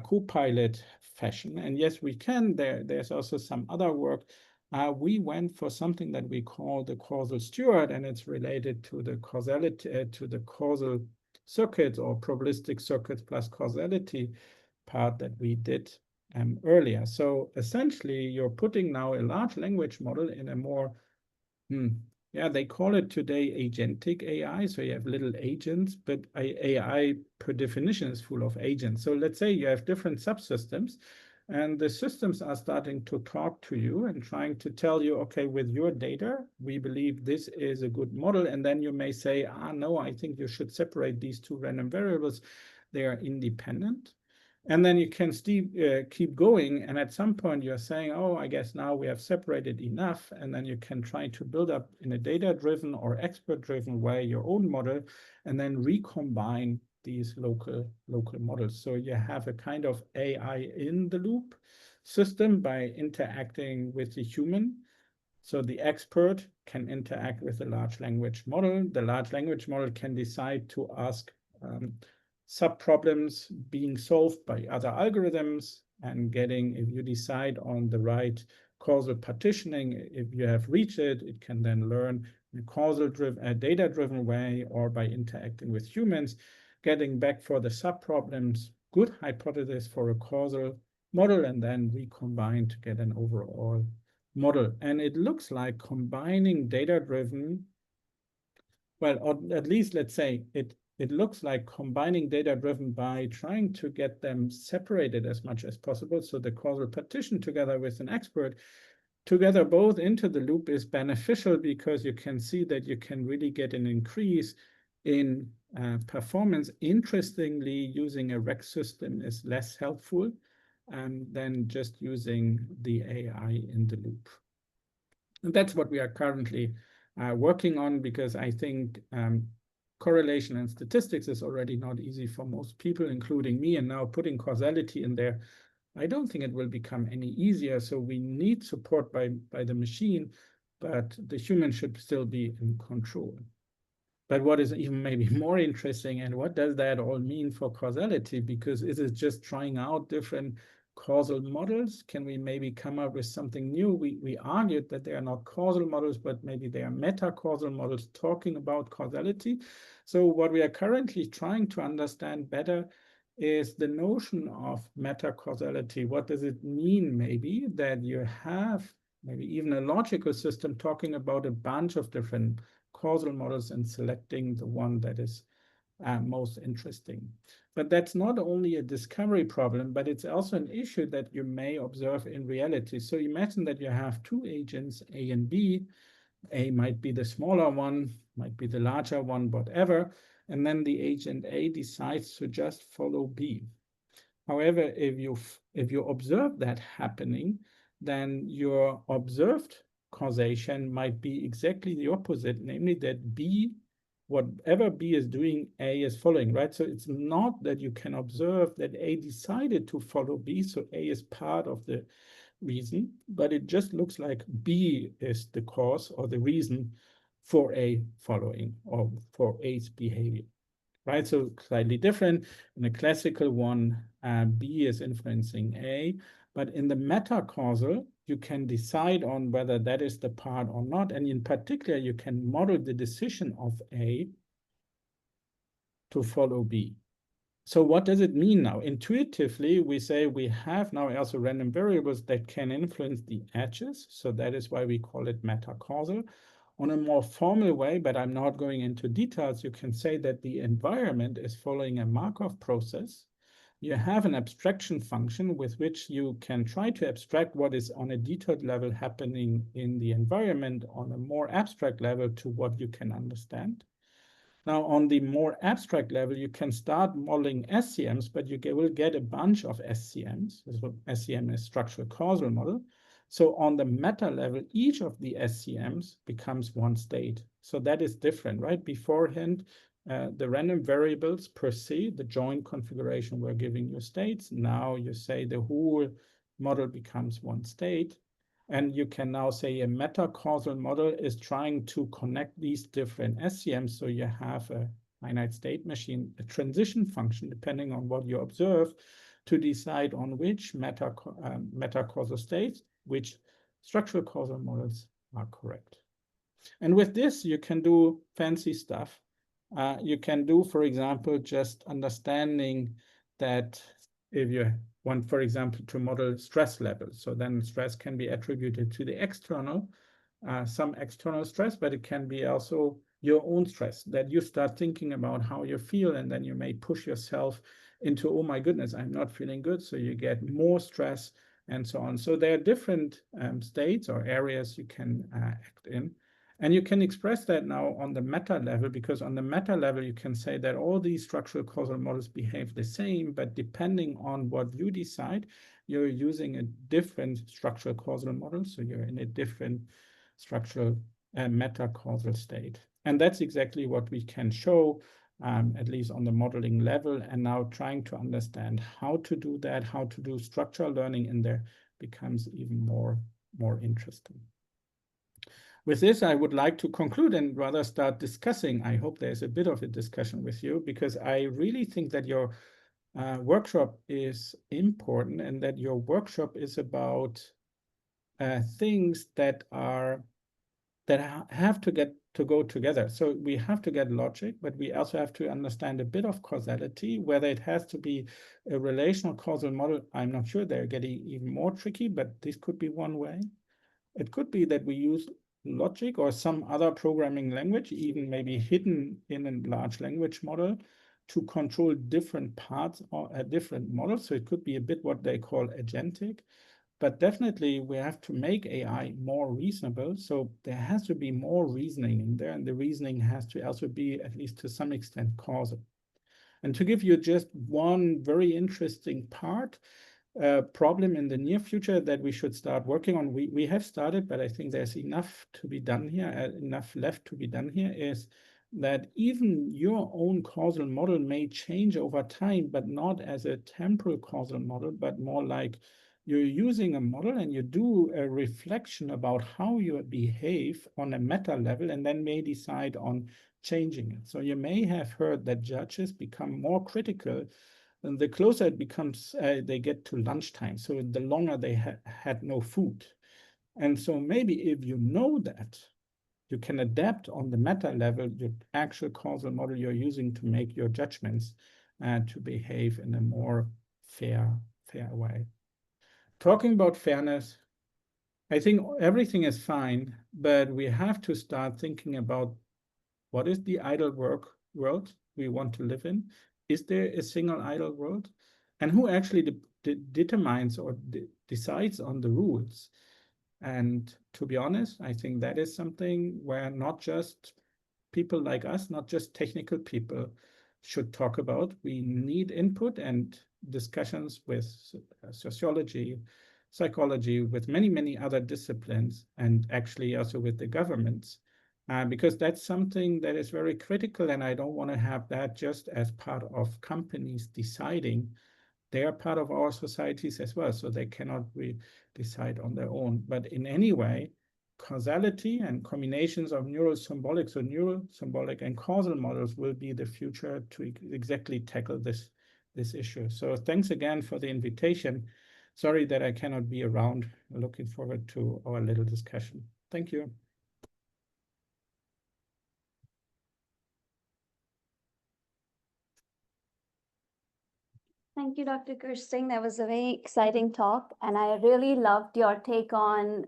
co-pilot fashion? And yes, we can. There's also some other work. We went for something that we call the causal steward, and it's related to the causality, to the causal circuits or probabilistic circuits plus causality part that we did earlier. So essentially, you're putting now a large language model in a more they call it today agentic AI. So you have little agents, but AI per definition is full of agents. So let's say you have different subsystems, and the systems are starting to talk to you and trying to tell you, okay, with your data, we believe this is a good model. And then you may say, no, I think you should separate these two random variables. They are independent. And then you can keep going. And at some point you're saying, oh, I guess now we have separated enough. And then you can try to build up in a data-driven or expert-driven way your own model and then recombine these local models. So you have a kind of AI in the loop system by interacting with the human So the expert can interact with the large language model. The large language model can decide to ask sub-problems being solved by other algorithms and getting, if you decide on the right causal partitioning, if you have reached it, it can then learn in a causal-driven, data-driven way, or by interacting with humans, getting back for the sub-problems, good hypothesis for a causal model, and then recombine to get an overall model. And it looks like combining data-driven, well, or at least let's say it looks like combining data-driven by trying to get them separated as much as possible. So the causal partition together with an expert, together both into the loop, is beneficial because you can see that you can really get an increase in performance. Interestingly, using a REC system is less helpful than just using the AI in the loop. And that's what we are currently working on, because I think correlation and statistics is already not easy for most people, including me, and now putting causality in there, I don't think it will become any easier. So we need support by the machine, but the human should still be in control. But what is even maybe more interesting, and what does that all mean for causality? Because is it just trying out different causal models? Can we maybe come up with something new? We argued that they are not causal models, but maybe they are meta-causal models talking about causality. So what we are currently trying to understand better is the notion of meta-causality. What does it mean, maybe, that you have maybe even a logical system talking about a bunch of different causal models and selecting the one that is most interesting? But that's not only a discovery problem, but it's also an issue that you may observe in reality. So imagine that you have two agents, A and B. A might be the smaller one, might be the larger one, whatever. And then the agent A decides to just follow B. However, if you observe that happening, then your observed causation might be exactly the opposite, namely that B, whatever B is doing, A is following, right? So it's not that you can observe that A decided to follow B, so A is part of the reason, but it just looks like B is the cause or the reason for A following or for A's behavior, right? So slightly different. In a classical one, B is influencing A, but in the meta-causal, you can decide on whether that is the part or not. And in particular, you can model the decision of A to follow B. So what does it mean now? Intuitively, we say we have now also random variables that can influence the edges. So that is why we call it meta-causal. On a more formal way, but I'm not going into details, you can say that the environment is following a Markov process. You have an abstraction function with which you can try to abstract what is on a detailed level happening in the environment on a more abstract level to what you can understand. Now, on the more abstract level, you can start modeling SCMs, but you will get a bunch of SCMs. So SCM is structural causal model. So on the meta level, each of the SCMs becomes one state. So that is different, right? Beforehand, the random variables per se, the joint configuration were giving you states. Now you say the whole model becomes one state. And you can now say a meta-causal model is trying to connect these different SCMs. So you have a finite state machine, a transition function, depending on what you observe, to decide on which meta-causal states, which structural causal models are correct. And with this, you can do fancy stuff. You can do, for example, just understanding that if you want, for example, to model stress levels, so then stress can be attributed to the external, some external stress, but it can be also your own stress, that you start thinking about how you feel, and then you may push yourself into, oh my goodness, I'm not feeling good, so you get more stress and so on. So there are different states or areas you can act in. And you can express that now on the meta level, because on the meta level, you can say that all these structural causal models behave the same, but depending on what you decide, you're using a different structural causal model. So you're in a different structural meta-causal state. And that's exactly what we can show, at least on the modeling level. And now trying to understand how to do that, how to do structural learning in there becomes even more interesting. with this, I would like to conclude and rather start discussing. I hope there's a bit of a discussion with you, because I really think that your workshop is important, and that your workshop is about things that have to go together. So we have to get logic, but we also have to understand a bit of causality, whether it has to be a relational causal model. I'm not sure, they're getting even more tricky, but this could be one way. It could be that we use logic or some other programming language, even maybe hidden in a large language model, to control different parts or a different model. So it could be a bit what they call agentic. But definitely we have to make AI more reasonable. So there has to be more reasoning in there, and the reasoning has to also be, at least to some extent, causal. And to give you just one very interesting problem in the near future that we should start working on, we have started, but I think there's enough to be done here, enough left to be done here, is that even your own causal model may change over time, but not as a temporal causal model, but more like you're using a model and you do a reflection about how you behave on a meta level, and then may decide on changing it. So you may have heard that judges become more critical, and the closer it becomes, they get to lunchtime. So the longer they had no food. And so maybe if you know that, you can adapt on the meta level your actual causal model you're using to make your judgments to behave in a more fair way. Talking about fairness, I think everything is fine, but we have to start thinking about what is the ideal world we want to live in. Is there a single ideal world? And who actually determines or decides on the rules? And to be honest, I think that is something where not just people like us, not just technical people, should talk about. We need input and discussions with sociology, psychology, with many other disciplines, and actually also with the governments, because that's something that is very critical. And I don't want to have that just as part of companies deciding. They are part of our societies as well, so they cannot decide on their own. But in any way, causality and combinations of neuro-symbolic, so neuro-symbolic and causal models will be the future to exactly tackle this issue. So thanks again for the invitation. Sorry that I cannot be around. Looking forward to our little discussion. Thank you. Thank you, Dr. Kersting. That was a very exciting talk, and I really loved your take on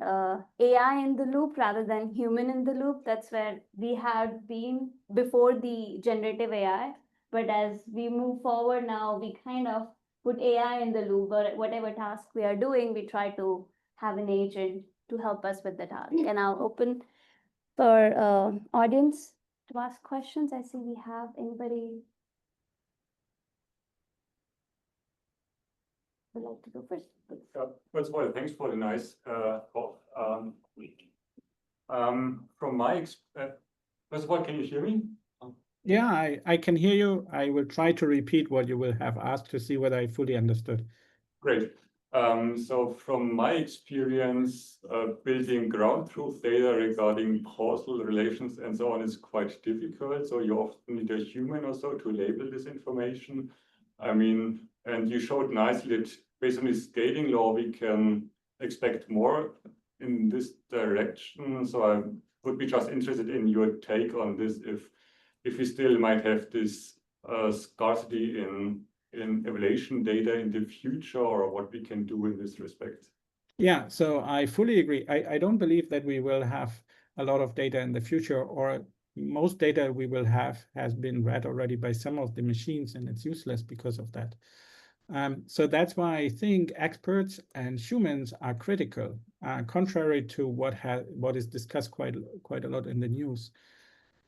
AI in the loop rather than human in the loop. That's where we had been before the generative AI. But as we move forward now, we kind of put AI in the loop, or whatever task we are doing, we try to have an agent to help us with the task. And I'll open for audience to ask questions. I see we have anybody would like to go first. First of all, thanks for the nice talk. From my first of all, can you hear me? Yeah, I can hear you. I will try to repeat what you will have asked to see whether I fully understood. Great. So from my experience, building ground truth data regarding causal relations and so on is quite difficult. So you often need a human or so to label this information. I mean, and you showed nicely that based on this scaling law, we can expect more in this direction. So I would be just interested in your take on this, if we still might have this scarcity in evaluation data in the future, or what we can do in this respect. Yeah, so I fully agree. I don't believe that we will have a lot of data in the future, or most data we will have has been read already by some of the machines, and it's useless because of that. So that's why I think experts and humans are critical, contrary to what is discussed quite a lot in the news.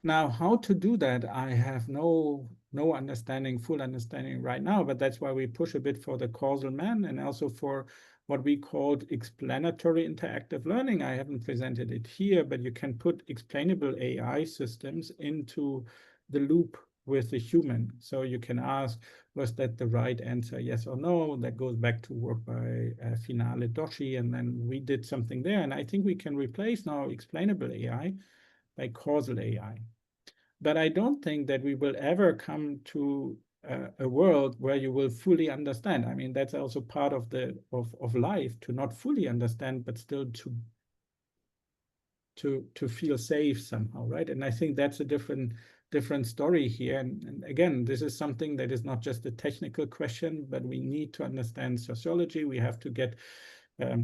Now, how to do that, I have no full understanding right now, but that's why we push a bit for the causal man, and also for what we called explanatory interactive learning. I haven't presented it here, but you can put explainable AI systems into the loop with the human. So you can ask, was that the right answer, yes or no? That goes back to work by Finale Doshi, and then we did something there. And I think we can replace now explainable AI by causal AI. But I don't think that we will ever come to a world where you will fully understand. I mean, that's also part of the of life, to not fully understand, but still to feel safe somehow, right? And I think that's a different story here. And again, this is something that is not just a technical question, but we need to understand sociology. We have to get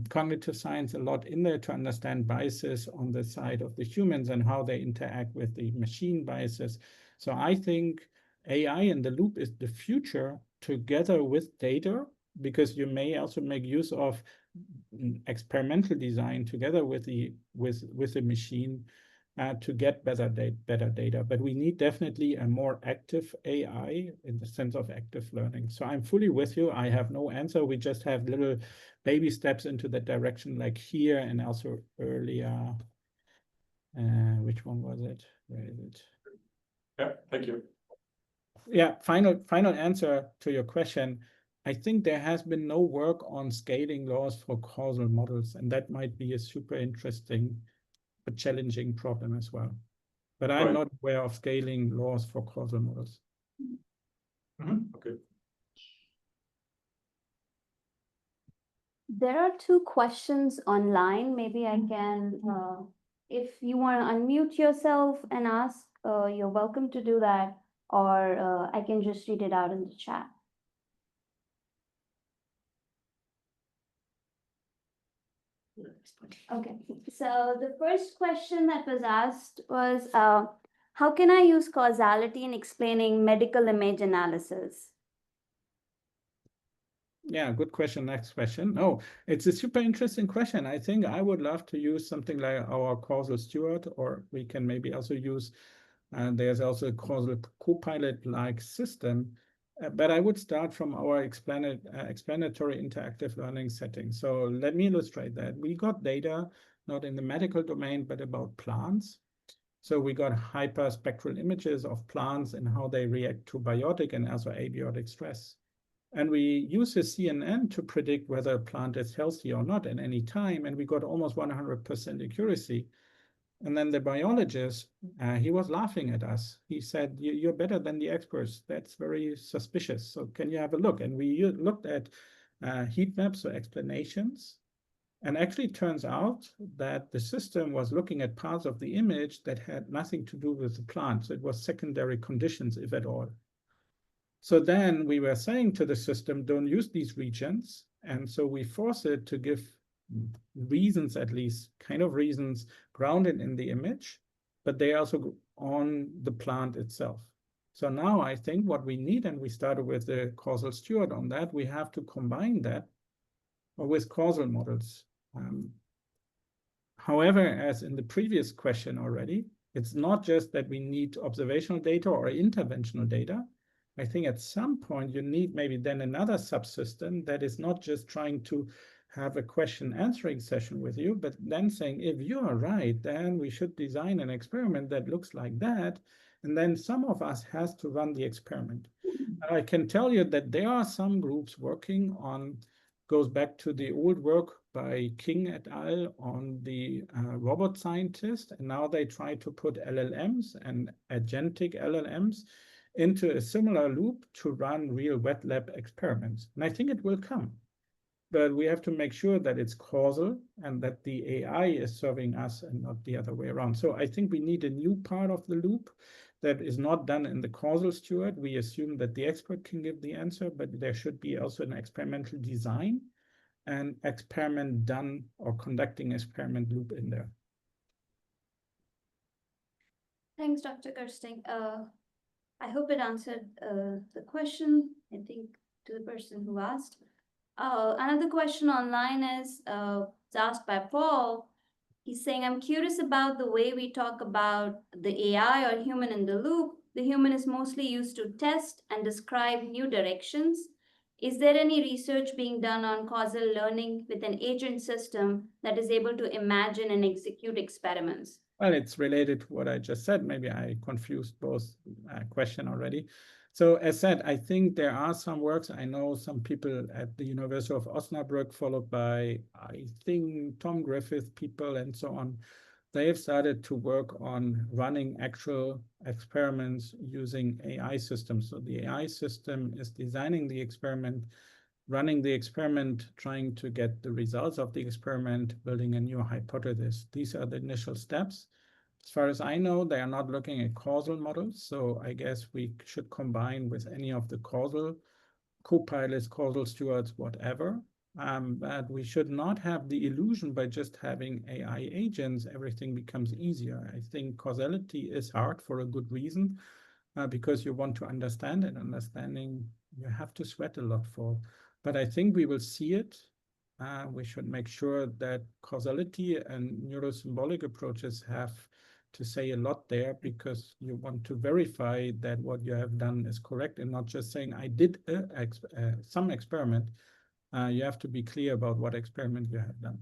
cognitive science a lot in there to understand biases on the side of the humans and how they interact with the machine biases. So I think AI in the loop is the future together with data, because you may also make use of experimental design together with the machine to get better data. But we need definitely a more active AI in the sense of active learning. So I'm fully with you. I have no answer. We just have little baby steps into that direction, like here and also earlier. Which one was it? Where is it? Yeah, thank you. Yeah, final answer to your question. I think there has been no work on scaling laws for causal models, and that might be a super interesting but challenging problem as well. But I'm not aware of scaling laws for causal models. Okay. There are two questions online. Maybe I can, if you want to unmute yourself and ask, you're welcome to do that, or I can just read it out in the chat. Okay, so the first question that was asked was, how can I use causality in explaining medical image analysis? Yeah, good question. Next question. Oh, it's a super interesting question. I think I would love to use something like our causal steward, or we can maybe also use, there's also a causal copilot-like system. But I would start from our explanatory interactive learning setting. So let me illustrate that. We got data, not in the medical domain, but about plants. So we got hyperspectral images of plants and how they react to biotic and also abiotic stress. And we use a CNN to predict whether a plant is healthy or not at any time. And we got almost 100% accuracy. And then the biologist, he was laughing at us. He said, you're better than the experts. That's very suspicious. So can you have a look? And we looked at heat maps or explanations. And actually it turns out that the system was looking at parts of the image that had nothing to do with the plant. So it was secondary conditions, if at all. So then we were saying to the system, don't use these regions. And so we force it to give reasons, at least kind of reasons, grounded in the image, but they also on the plant itself. So now I think what we need, and we started with the causal steward on that, we have to combine that with causal models. However, as in the previous question already, it's not just that we need observational data or interventional data. I think at some point you need maybe then another subsystem that is not just trying to have a question answering session with you, but then saying, if you are right, then we should design an experiment that looks like that. And then some of us has to run the experiment. And I can tell you that there are some groups working on, goes back to the old work by King et al. On the robot scientist. And now they try to put LLMs and agentic LLMs into a similar loop to run real wet lab experiments. And I think it will come. But we have to make sure that it's causal and that the AI is serving us and not the other way around. So I think we need a new part of the loop that is not done in the causal steward. We assume that the expert can give the answer, but there should be also an experimental design and experiment done or conducting experiment loop in there. Thanks, Dr. Kersting. I hope it answered the question, I think, to the person who asked. Another question online is asked by Paul. He's saying, I'm curious about the way we talk about the AI or human in the loop. The human is mostly used to test and describe new directions. Is there any research being done on causal learning with an agent system that is able to imagine and execute experiments? Well, it's related to what I just said. Maybe I confused both question already. So as said, I think there are some works. I know some people at the University of Osnabrück, followed by, I think, Tom Griffith people and so on. They have started to work on running actual experiments using AI systems. So the AI system is designing the experiment, running the experiment, trying to get the results of the experiment, building a new hypothesis. These are the initial steps. As far as I know, they are not looking at causal models. So I guess we should combine with any of the causal co-pilots, causal stewards, whatever. But we should not have the illusion by just having AI agents, everything becomes easier. I think causality is hard for a good reason, because you want to understand, and understanding you have to sweat a lot for. But I think we will see it. We should make sure that causality and neuro-symbolic approaches have to say a lot there, because you want to verify that what you have done is correct and not just saying, I did some experiment. You have to be clear about what experiment you have done.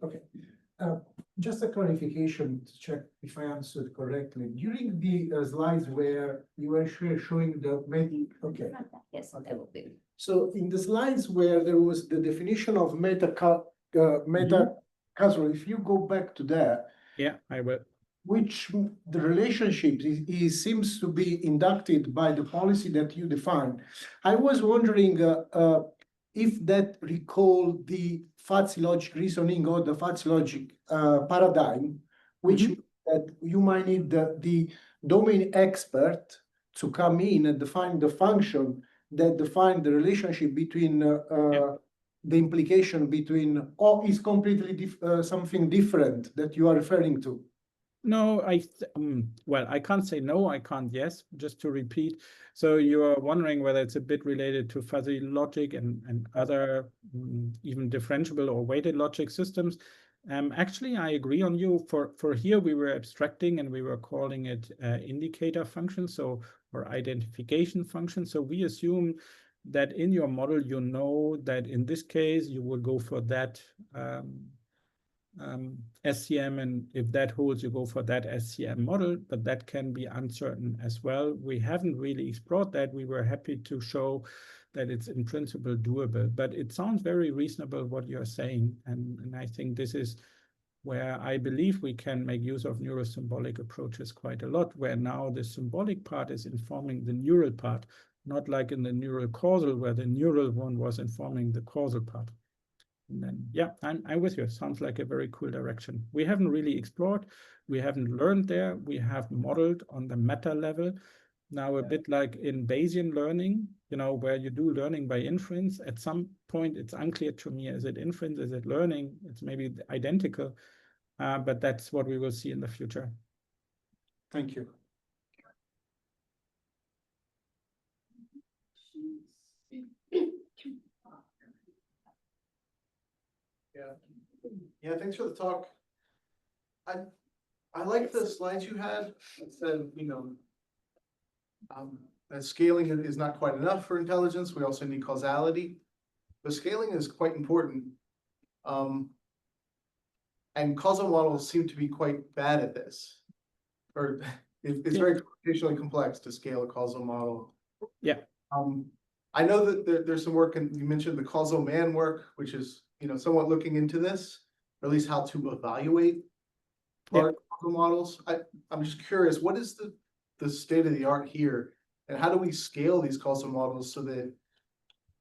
Okay. Just a clarification to check if I understood correctly. During the slides where you were showing the okay. Yes, Okay. that will be. So in the slides where there was the definition of meta-causality, if you go back to that, Yeah, I will. which the relationship seems to be inducted by the policy that you define. I was wondering if that recall the fuzzy logic reasoning or the fuzzy logic paradigm, which that you might need the domain expert to come in and define the function that define the relationship between the implication between, or is completely something different that you are referring to. No, well, I can't say no, I can't yes, just to repeat. So you are wondering whether it's a bit related to fuzzy logic and other even differentiable or weighted logic systems. Actually, I agree on you. For here, we were abstracting and we were calling it indicator function, so or identification function. So we assume that in your model, you know that in this case, you will go for that SCM, and if that holds, you go for that SCM model, but that can be uncertain as well. We haven't really explored that. We were happy to show that it's in principle doable, but it sounds very reasonable what you're saying. And I think this is where I believe we can make use of neuro-symbolic approaches quite a lot, where now the symbolic part is informing the neural part, not like in the neural causal, where the neural one was informing the causal part. And then, yeah, I'm with you. Sounds like a very cool direction. We haven't really explored. We haven't learned there. We have modeled on the meta level. Now, a bit like in Bayesian learning, you know, where you do learning by inference. At some point, it's unclear to me, is it inference, is it learning? It's maybe identical, but that's what we will see in the future. Thank you. Yeah, thanks for the talk. I like the slides you had. It said, you know, that scaling is not quite enough for intelligence. We also need causality. But scaling is quite important. And causal models seem to be quite bad at this. Or it's very computationally complex to scale a causal model. Yeah. I know that there's some work, and you mentioned the causal man work, which is, you know, somewhat looking into this, or at least how to evaluate large causal models. I'm just curious, what is the state of the art here, and how do we scale these causal models so that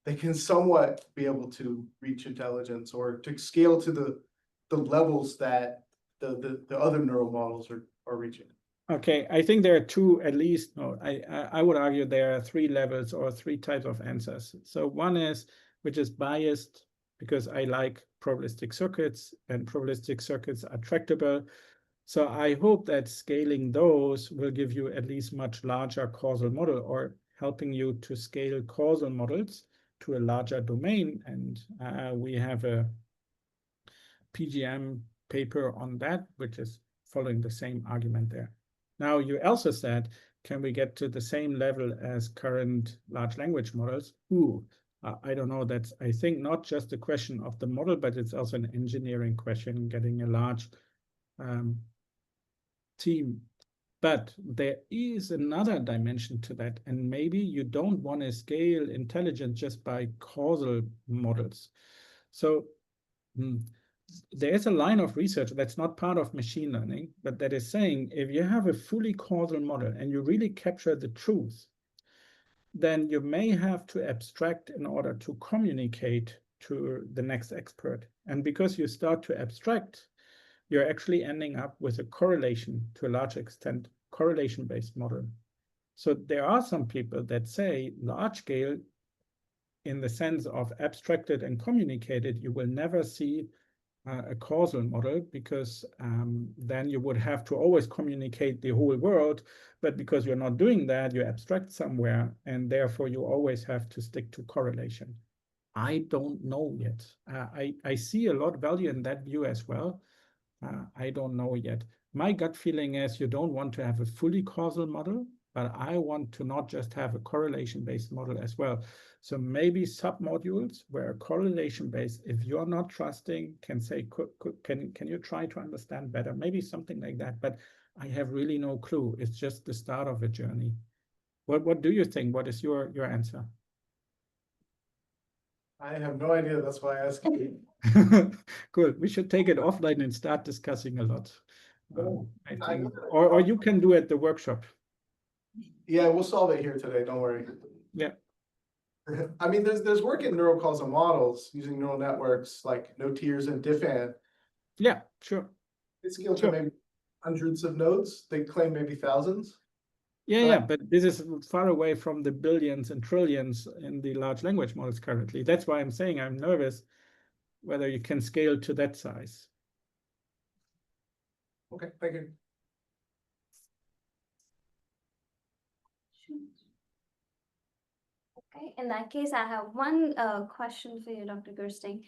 they can somewhat be able to reach intelligence, or to scale to the levels that the other neural models are reaching? Okay, I think there are two, at least, no, I would argue there are three levels or three types of answers. So one is, which is biased, because I like probabilistic circuits, and probabilistic circuits are tractable. So I hope that scaling those will give you at least much larger causal model, or helping you to scale causal models to a larger domain. And we have a PGM paper on that, which is following the same argument there. Now, you also said, can we get to the same level as current large language models? I don't know. That's, I think, not just a question of the model, but it's also an engineering question, getting a large team. But there is another dimension to that, and maybe you don't want to scale intelligence just by causal models. So there is a line of research that's not part of machine learning, but that is saying if you have a fully causal model and you really capture the truth, then you may have to abstract in order to communicate to the next expert. And because you start to abstract, you're actually ending up with a correlation, to a large extent, correlation-based model. So there are some people that say large scale, in the sense of abstracted and communicated, you will never see a causal model, because then you would have to always communicate the whole world. But because you're not doing that, you abstract somewhere, and therefore you always have to stick to correlation. I don't know yet. I see a lot of value in that view as well. I don't know yet. My gut feeling is you don't want to have a fully causal model, but I want to not just have a correlation-based model as well. So maybe submodules where correlation-based, if you're not trusting, can say, can you try to understand better? Maybe something like that, but I have really no clue. It's just the start of a journey. What do you think? What is your answer? I have no idea. That's why I asked you. Cool. We should take it offline and start discussing a lot. I I think, got it. or you can do it the workshop. Yeah, we'll solve it here today. Don't worry. Yeah. I mean, there's work in neurocausal models using neural networks like no tiers and diffan. Yeah, sure. It's scaled Sure. to maybe hundreds of nodes. They claim maybe thousands. Yeah, but this is far away from the billions and trillions in the large language models currently. That's why I'm saying I'm nervous whether you can scale to that size. Okay, thank you. Okay, in that case, I have one question for you, Dr. Kersting.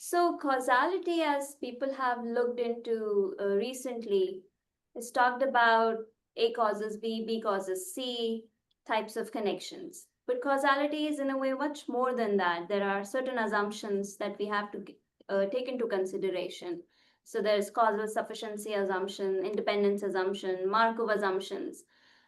So causality, as people have looked into recently, is talked about A causes B, B causes C types of connections. But causality is in a way much more than that. There are certain assumptions that we have to take into consideration. So there's causal sufficiency assumption, independence assumption, Markov assumptions.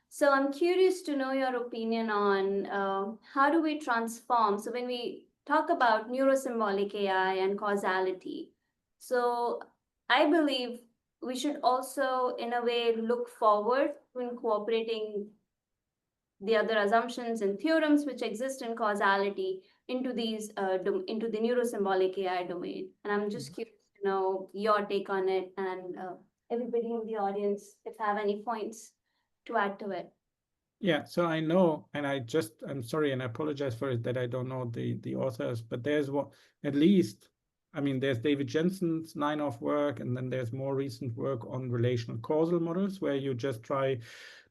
So I'm curious to know your opinion on how do we transform. So when we talk about neuro-symbolic AI and causality, so I believe we should also, in a way, look forward to incorporating the other assumptions and theorems which exist in causality into these into the neuro-symbolic AI domain. And I'm just curious to know your take on it, and everybody in the audience, if have any points to add to it. Yeah, so I know, and I'm sorry, and I apologize for it that I don't know the authors, but there's one, at least, I mean, there's David Jensen's line of work, and then there's more recent work on relational causal models, where you just try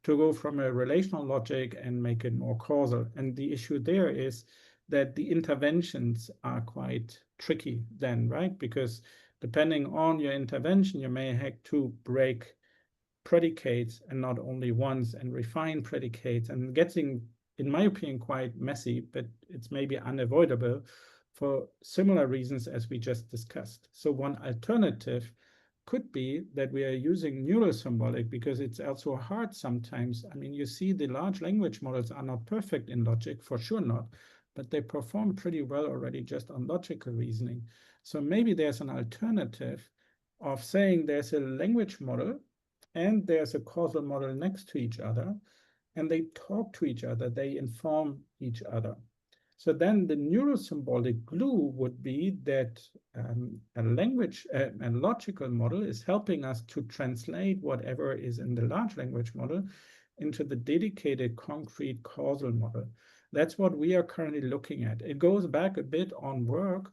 to go from a relational logic and make it more causal. And the issue there is that the interventions are quite tricky then, right? Because depending on your intervention, you may have to break predicates and not only once, and refine predicates, and getting, in my opinion, quite messy, but it's maybe unavoidable for similar reasons as we just discussed. So one alternative could be that we are using neuro-symbolic, because it's also hard sometimes. I mean, you see the large language models are not perfect in logic, for sure not, but they perform pretty well already just on logical reasoning. So maybe there's an alternative of saying there's a language model and there's a causal model next to each other, and they talk to each other, they inform each other. So then the neuro-symbolic glue would be that a logical model is helping us to translate whatever is in the large language model into the dedicated concrete causal model. That's what we are currently looking at. It goes back a bit on work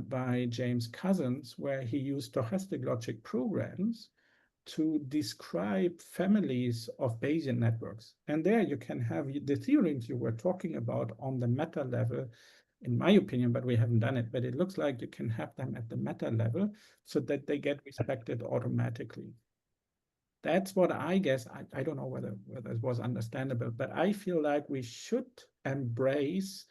by James Cousins, where he used stochastic logic programs to describe families of Bayesian networks. And there you can have the theorems you were talking about on the meta level, in my opinion, but we haven't done it, but it looks like you can have them at the meta level so that they get respected automatically. that's what I guess. I don't know whether it was understandable, but I feel like we should embrace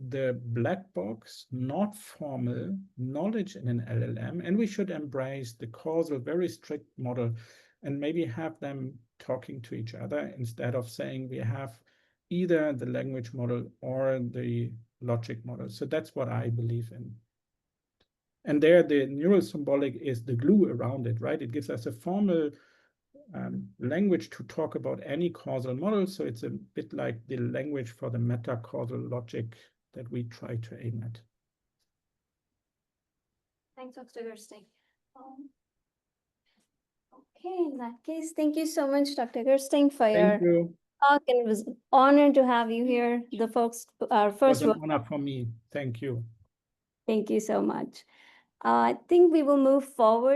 the black box, not formal knowledge in an LLM, and we should embrace the causal, very strict model, and maybe have them talking to each other instead of saying we have either the language model or the logic model. So that's what I believe in. And there, the neuro-symbolic is the glue around it, right? It gives us a formal language to talk about any causal model. So it's a bit like the language for the meta-causal logic that we try to aim at. Thanks, Dr. Kersting. Okay, in that case, thank you so much, Dr. Kersting, for your Thank you. talk, and it was an honor to have you here. The folks, our It was first an work. honor for me. Thank you. Thank you so much. I think we will move forward.